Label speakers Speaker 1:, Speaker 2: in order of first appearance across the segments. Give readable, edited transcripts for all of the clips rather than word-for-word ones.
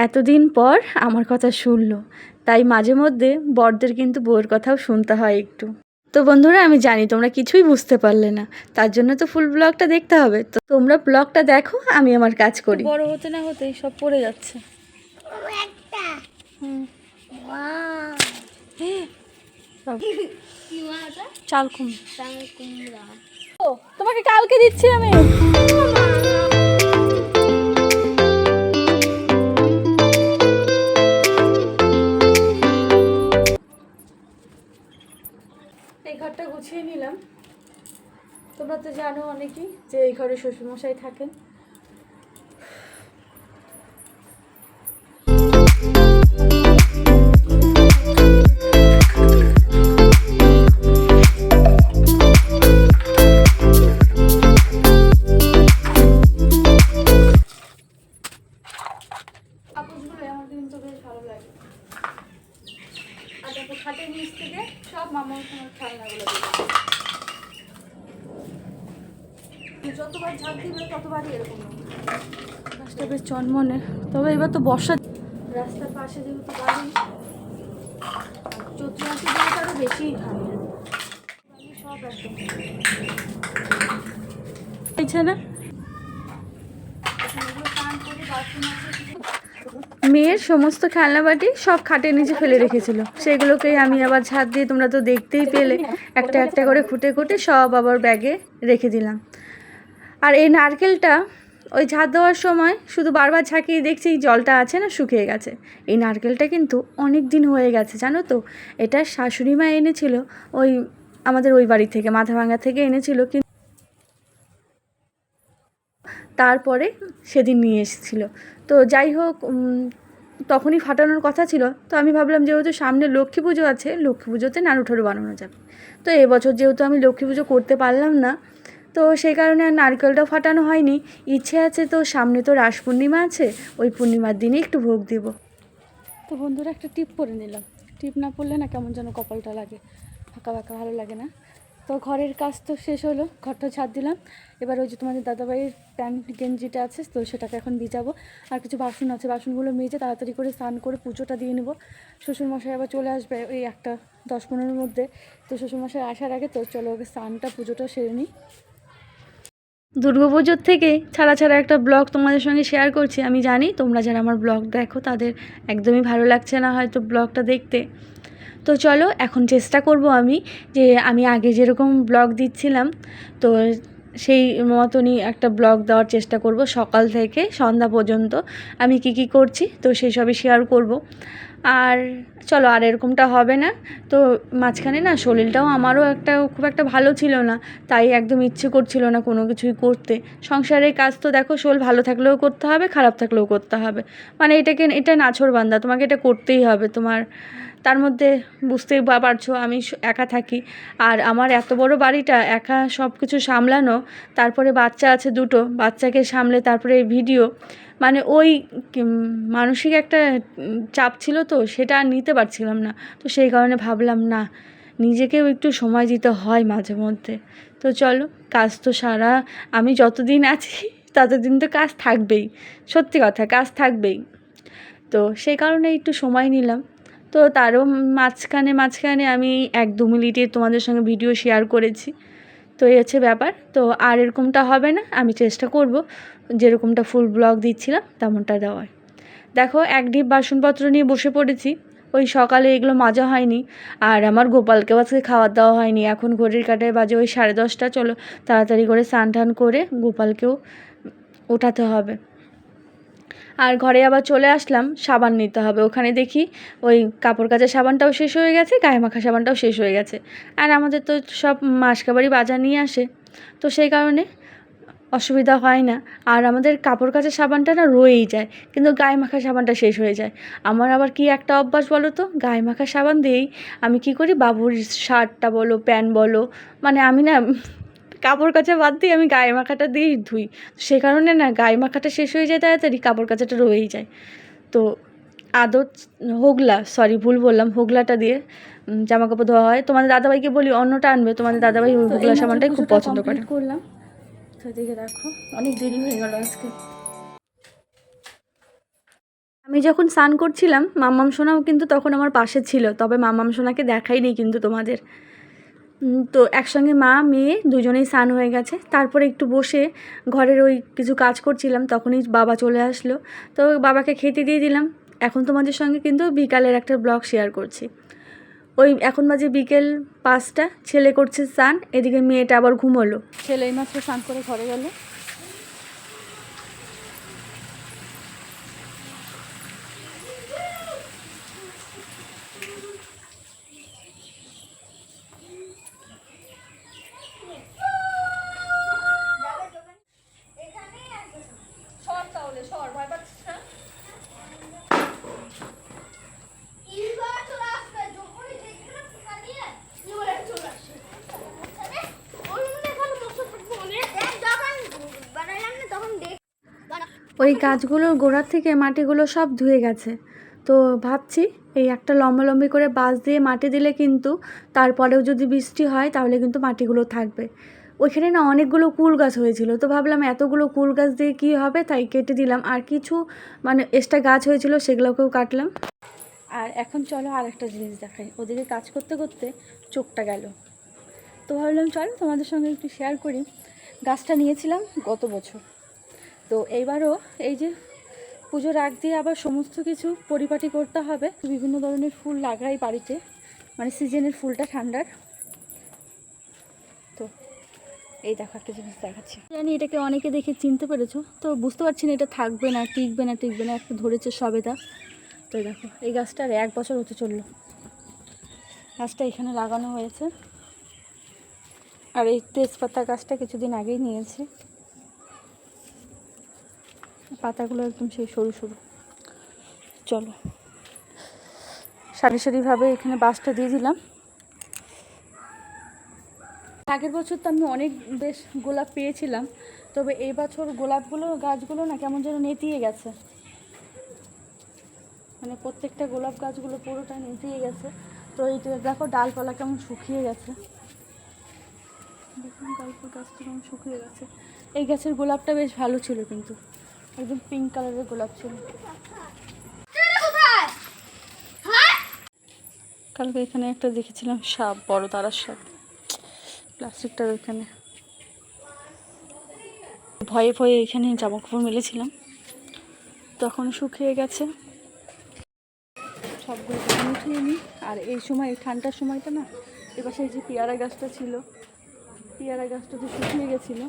Speaker 1: এতদিন পর আমার কথা শুনলো, তাই মাঝে মধ্যে বড়দের কিন্তু বউয়ের কথাও শুনতে হয় একটু। তো বন্ধুরা, আমি জানি তোমরা কিছুই বুঝতে পারলে না, তার জন্য তো ফুল ব্লগটা দেখতে হবে। তো তোমরা ব্লগটা দেখো, আমি আমার কাজ করি। বড় হতে না হতেই সব পড়ে যাচ্ছে। চাল কুমড়া তোমাকে কালকে দিচ্ছি আমি। এই ঘরটা গুছিয়ে নিলাম। তোমরা তো জানো অনেকেই যে এই ঘরে শ্বশুরমশাই থাকেন। কাপড়গুলো আমার কিন্তু বেশ ভালো লাগে। আর দেখো খাটের নিচ থেকে সব মামার খেলনাগুলো যতবার ঝাঁক দিবে ততবারই এরকম গাছটা বেশ চনমনে। তবে এবার তো বর্ষা, রাস্তার পাশে যেহেতু বাড়ি, চৈত্র মাসে যেহেতু আরো বেশি ঘামে সব একদম না। মেয়ের সমস্ত খেলনাবাটি সব খাটের নিচে ফেলে রেখেছিল, সেগুলোকেই আমি আবার ঝাঁট দিয়ে, তোমরা তো দেখতেই পেলে, একটা একটা করে খুঁটে খুঁটে সব আবার ব্যাগে রেখে দিলাম। আর এই নারকেলটা ওই ঝাঁট দেওয়ার সময় শুধু বারবার ঝাঁকিয়ে দেখছি জলটা আছে না শুকিয়ে গেছে। এই নারকেলটা কিন্তু অনেক দিন হয়ে গেছে জানো তো। এটা শাশুড়ি মা এনেছিল ওই আমাদের ওই বাড়ি থেকে, মাথাভাঙা থেকে এনেছিল, কিন্তু তারপরে সেদিন নিয়ে এসেছিলো। তো যাই হোক, তখনই ফাটানোর কথা ছিল। তো আমি ভাবলাম যেহেতু সামনে লক্ষ্মী পুজো আছে, লক্ষ্মী পুজোতে নাড়ু ঠাড়ু বানানো যাবে। তো এবছর যেহেতু আমি লক্ষ্মী পুজো করতে পারলাম না, তো সেই কারণে আর নারকেলটাও ফাটানো হয়নি। ইচ্ছে আছে, তো সামনে তো রাস পূর্ণিমা আছে, ওই পূর্ণিমার দিনে একটু ভোগ দেব। তো বন্ধুরা, একটা টিপ পরে নিলাম। টিপ না পরলে না কেমন যেন কপালটা লাগে, ফাঁকা ফাঁকা ভালো লাগে না। তো ঘরের কাজ তো শেষ হলো, ঘরটা ঝাড় দিলাম। এবার ওই যে তোমাদের দাদাভাইয়ের প্যান্ট গেঞ্জিটা আছে, তো সেটাকে এখন ভিজাবো। আর কিছু বাসন আছে, বাসনগুলো মেজে তাড়াতাড়ি করে স্নান করে পুজোটা দিয়ে নেবো। শ্বশুরমশাই আবার চলে আসবে ওই 1-10-15 মধ্যে। তো শ্বশুরমশাই আসার আগে তো চলো ওকে স্নানটা পুজোটা সেরে নিই। দুর্গাপুজোর থেকে ছাড়া ছাড়া একটা ব্লগ তোমাদের সঙ্গে শেয়ার করছি। আমি জানি তোমরা যারা আমার ব্লগ দেখো তাদের একদমই ভালো লাগছে না হয়তো ব্লগটা দেখতে। তো চলো এখন চেষ্টা করব আমি, যে আমি আগে যেরকম ব্লগ দিচ্ছিলাম, তো সেই মতনই একটা ব্লগ দেওয়ার চেষ্টা করব। সকাল থেকে সন্ধ্যা পর্যন্ত আমি কি কি করছি, তো সেই সবই শেয়ার করব। আর চলো, আর এরকমটা হবে না। তো মাঝখানে না শরীরটাও আমারও খুব একটা ভালো ছিল না, তাই একদম ইচ্ছে করছিল না কোনো কিছুই করতে। সংসারের কাজ তো দেখো, শরীর ভালো থাকলেও করতে হবে, খারাপ থাকলেও করতে হবে। মানে এটা নাছোড়বান্দা, তোমাকে এটা করতেই হবে তোমার। তার মধ্যে বুঝতেই পারছো আমি একা থাকি, আর আমার এত বড় বাড়িটা একা সব কিছু সামলানো, তারপরে বাচ্চা আছে দুটো, বাচ্চাকে সামলে তারপরে ভিডিও, মানে ওই মানসিক একটা চাপ ছিল, তো সেটা আর নিতে পারছিলাম না। তো সেই কারণে ভাবলাম না, নিজেকেও একটু সময় দিতে হয় মাঝে মধ্যে। তো চলো, কাজ তো আমি যতদিন আছি ততদিন তো কাজ থাকবেই, সত্যি কথা কাজ থাকবেই। তো সেই কারণে একটু সময় নিলাম। তো তারও মাঝখানে আমি 1-2 মিনিটের তোমাদের সঙ্গে ভিডিও শেয়ার করেছি। তো এই হচ্ছে ব্যাপার। তো আর এরকমটা হবে না, আমি চেষ্টা করব যেরকমটা ফুল ব্লগ দিচ্ছিলাম তেমনটা দেওয়ার। দেখো, এক ঢিপ বাসনপত্র নিয়ে বসে পড়েছি। ওই সকালে এগুলো মাজা হয়নি, আর আমার গোপালকেও আজকে খাবার দেওয়া হয়নি। এখন ঘড়ির কাঁটায় বাজে ওই 10:30। চলো তাড়াতাড়ি করে স্নান টান করে গোপালকেও ওঠাতে হবে। আর ঘরে আবার চলে আসলাম, সাবান নিতে হবে। ওখানে দেখি ওই কাপড় কাচার সাবানটাও শেষ হয়ে গেছে, গায়ে মাখা সাবানটাও শেষ হয়ে গেছে। আর আমাদের তো সব মাসকাবারি বাজার নিয়ে আসে, তো সেই কারণে অসুবিধা হয় না। আর আমাদের কাপড় কাচার সাবানটা না রয়েই যায়, কিন্তু গায়ে মাখা সাবানটা শেষ হয়ে যায়। আমার আবার কি একটা অভ্যাস বলো তো, গায়ে মাখা সাবান দিয়েই আমি কি করি, বাবুর শার্টটা বলো, প্যান্ট বলো, মানে আমি না কাপড় কাচা বাদ দিয়ে আমি গায়ে মাখাটা দিয়েই ধুই। সে কারণে না গায়ে মাখাটা শেষ হয়ে যায় তাড়াতাড়ি, কাপড় কাচাটা রয়েই যায়। তো ভুল বললাম, হোগলাটা দিয়ে জামা কাপড় ধোয়া হয়। তোমাদের দাদাভাইকে বলি অন্যটা আনবে, তোমাদের দাদাভাই হোগলা সাবানটাই খুব পছন্দ করে। করলাম তো, এদিকে দেখো অনেক দেরি হয়ে গেল আজকে। আমি যখন স্নান করছিলাম মাম্মাম সোনাও কিন্তু তখন আমার পাশে ছিল, তবে মাম্মাম সোনাকে দেখাইনি কিন্তু তোমাদের। তো একসঙ্গে মা মেয়ে দুজনেই স্নান হয়ে গেছে। তারপরে একটু বসে ঘরের ওই কিছু কাজ করছিলাম, তখনই বাবা চলে আসলো। তো বাবাকে খেতে দিয়ে দিলাম। এখন তোমাদের সঙ্গে কিন্তু বিকালের একটা ব্লগ শেয়ার করছি। ওই এখন বাজে বিকেল 5টা, ছেলে করছে স্নান, এদিকে মেয়েটা আবার ঘুমোলো। ছেলে এইমাত্র স্নান করে ঘরে গেল। ওই গাছগুলোর গোড়ার থেকে মাটিগুলো সব ধুয়ে গেছে। তো ভাবছি এই একটা লম্বালম্বি করে বাঁশ দিয়ে মাটি দিলে কিন্তু তারপরেও যদি বৃষ্টি হয় তাহলে কিন্তু মাটিগুলো থাকবে। ওইখানে না অনেকগুলো কুল গাছ হয়েছিল, তো ভাবলাম এতগুলো কুল গাছ দিয়ে কী হবে, তাই কেটে দিলাম। আর কিছু মানে এক্সট্রা গাছ হয়েছিল সেগুলোকেও কাটলাম। আর এখন চলো আর একটা জিনিস দেখাই। ওদিকে কাজ করতে করতে চোখটা গেল, তো ভাবলাম চলো তোমাদের সঙ্গে একটু শেয়ার করি। গাছটা নিয়েছিলাম গত বছর, তো এইবারও এই যে পুজোর আগ দিয়ে আবার সমস্ত কিছু পরিপাটি করতে হবে। বিভিন্ন ধরনের ফুল লাগাই বাড়িতে, মানে সিজনের ফুলটা ঠান্ডার। তো এই দেখো একটা জিনিস দেখাচ্ছি, জানি এটাকে অনেকে দেখে চিনতে পেরেছো, তো বুঝতে পারছি না এটা থাকবে না টিকবে না টিকবে না, একটু ধরেছে সবেদা। তো দেখো এই গাছটার 1 বছর হতে চললো। গাছটা এখানে লাগানো হয়েছে। আর এই তেজপাতা গাছটা কিছুদিন আগেই নিয়েছি, পাতাগুলো একদম সেই সরু সরু। চলো সারি সারিভাবে এখানে বাঁশটা দিয়ে দিলাম। আগের বছর তো আমি অনেক বেশ গোলাপ পেয়েছিলাম, তবে এই বছর গোলাপগুলো গাছগুলো না কেমন যেন নেতিয়ে গেছে, মানে প্রত্যেকটা গোলাপ গাছগুলো পুরোটা নেতিয়ে গেছে। তো এই দেখো ডালপালা কেমন শুকিয়ে গেছে, দেখুন ডালপালা গাছটা কেমন শুকিয়ে গেছে। এই গাছের গোলাপটা বেশ ভালো ছিল, কিন্তু একদম পিঙ্ক কালারের গোলাপ ছিল। কালকে এখানে একটা দেখেছিলাম সাপ, বড় তারার সাপ, প্লাস্টিকটার ওইখানে ভয়ে ভয়ে এখানে জামা কাপড় মেলেছিলাম, তখন শুকিয়ে গেছে। সবগুলো উঠিয়ে নিই। আর এই সময় এই ঠান্ডার সময়টা না, এবার সেই যে পেয়ারা গাছটা ছিল, পেয়ারা গাছটা তো শুকিয়ে গেছিলো,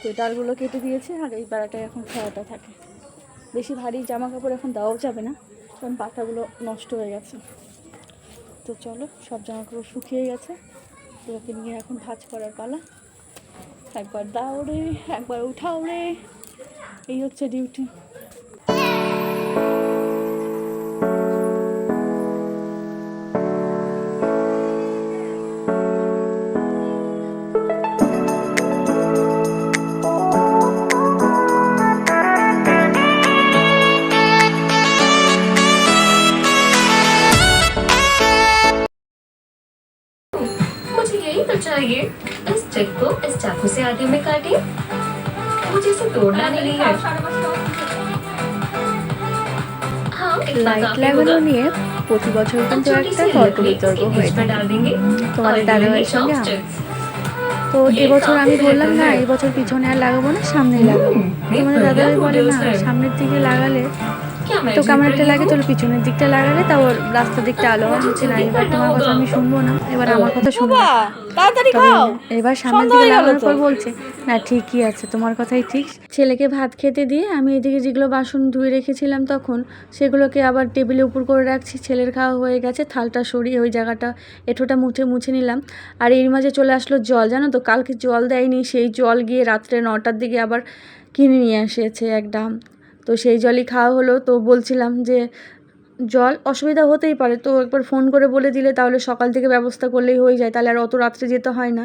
Speaker 1: তো ডালগুলো কেটে দিয়েছে। আর এই বেড়াটায় এখন ছায়াটা থাকে। বেশি ভারী জামা কাপড় এখন দেওয়াও যাবে না, কারণ পাতাগুলো নষ্ট হয়ে গেছে। তো চলো সব জামা কাপড় শুকিয়ে গেছে, ওকে নিয়ে এখন ভাঁজ করার পালা। একবার দাও রে, একবার উঠাও রে, এই হচ্ছে ডিউটি।
Speaker 2: चाहिए इस चिप को इस चाकू से आगे में काटिए, मुझे इसे तोड़ना नहीं है। हाँ,
Speaker 1: লাইট লাগানো নিয়ে প্রতি বছর কিন্তু একটা তর্ক বিতর্ক হয়ে থাকে তোমাদের দাদাভাইয়ের সঙ্গে আমার। তো এবছর আমি বললাম না, এবছর পিছনে আর লাগাবো না, সামনেই লাগাবো। তোমাদের দাদাভাই বলে না, সামনের দিকে লাগালে তো কেমন একটা লাগে, চলো পিছনের দিকটা লাগালে তাও রাস্তার দিকটা আলো হচ্ছে না। এবার তোমার কথা আমি শুনবো না, এবার আমার কথা শুনবো। এবার সামনের দিকে লাগানোর পর বলছে না ঠিকই আছে, তোমার কথাই ঠিক। ছেলেকে ভাত খেতে দিয়ে আমি এদিকে যেগুলো বাসন ধুয়ে রেখেছিলাম তখন সেগুলোকে আবার টেবিলের উপর করে রাখছি। ছেলের খাওয়া হয়ে গেছে, থালটা সরিয়ে ওই জায়গাটা এঁঠোটা মুছে নিলাম। আর এর মাঝে চলে আসলো জল, জানো তো কালকে জল দেয়নি, সেই জল গিয়ে রাত্রে 9টার দিকে আবার কিনে নিয়ে এসেছে এক ডাম। তো সেই জলই খাওয়া হলো। তো বলছিলাম যে জল অসুবিধা হতেই পারে, তো একবার ফোন করে বলে দিলে তাহলে সকাল থেকে ব্যবস্থা করলেই হয়ে যায়, তাহলে আর অত রাত্রে যেতে হয় না।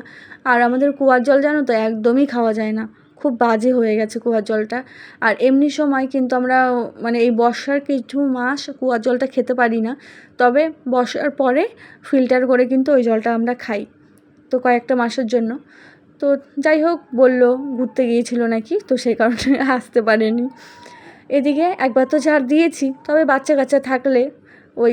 Speaker 1: আর আমাদের কুয়ার জল জানো তো একদমই খাওয়া যায় না, খুব বাজে হয়ে গেছে কুয়ার জলটা। আর এমনি সময় কিন্তু আমরা মানে এই বর্ষার কিছু মাস কুয়ার জলটা খেতে পারি না, তবে বর্ষার পরে ফিল্টার করে কিন্তু ওই জলটা আমরা খাই, তো কয়েকটা মাসের জন্য। তো যাই হোক, বললো ঘুরতে গিয়েছিল নাকি, তো সেই কারণে আসতে পারেনি। এদিকে একবার তো ঝাড় দিয়েছি, তবে বাচ্চা কাচ্চা থাকলে ওই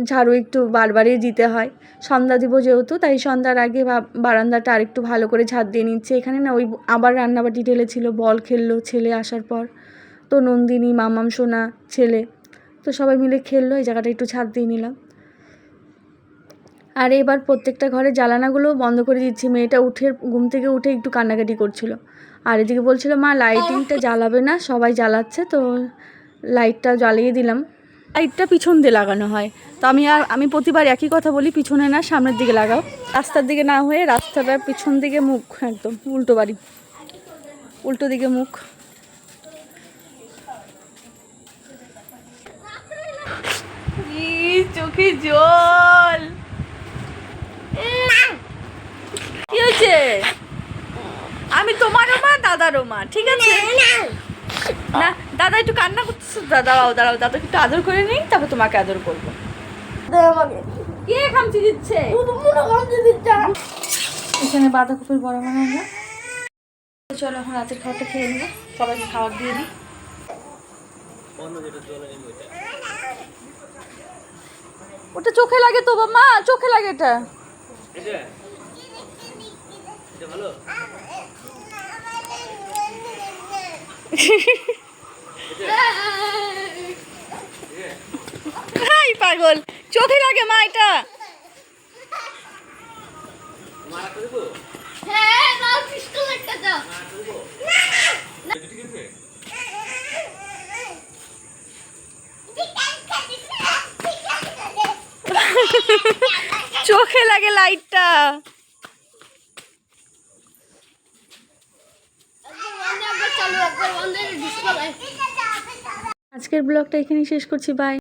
Speaker 1: ঝাড়ু একটু বারবারই দিতে হয়। সন্ধ্যা দিব যেহেতু, তাই সন্ধ্যার আগে বারান্দাটা আরেকটু ভালো করে ঝাড় দিয়ে নিচ্ছে। এখানে না ওই আবার রান্নাবাটি ঢেলেছিল, বল খেললো ছেলে আসার পর। তো নন্দিনী, মামাম, সোনা, ছেলে, তো সবাই মিলে খেললো, এই জায়গাটা একটু ঝাড় দিয়ে নিলাম। আর এবার প্রত্যেকটা ঘরে জ্বালানাগুলো বন্ধ করে দিচ্ছি। মেয়েটা ঘুম থেকে উঠে একটু কান্নাকাটি করছিল, আর এদিকে বলছিল মা লাইটিংটা জ্বালাবে না, সবাই জ্বালাচ্ছে, তো লাইটটা জ্বালিয়ে দিলাম। লাইটটা পিছন দিয়ে লাগানো হয়, তো আমি প্রতিবার একই কথা বলি, পিছনে না সামনের দিকে লাগাও, রাস্তার দিকে না হয়ে রাস্তাটার পিছন দিকে মুখ, একদম উল্টো বাড়ি, উল্টো দিকে মুখ। চোখে জল, কি হয়েছে? আমি তোমারও মা, দাদারও মা, ঠিক আছে না? দাদা একটু কান্না করতেছে, দাঁড়াও দাঁড়াও, দাদাকে একটু আদর করে নিই, তারপর তোমাকে আদর করবো। কে খামচি দিচ্ছে? এখানে বাঁধাকপির বড়া বানাবো। চলো এখন রাতের খাবারটা খেয়ে নেবো, সবাইকে খাবার দিয়ে দিই। ওটা চোখে লাগে তো মা, চোখে লাগে এটা। হাই পাগল, চোখে লাগে মা এটা। চোখে লাগে লাইটটা। আজকের ব্লগটা এখানেই শেষ করছি, বাই।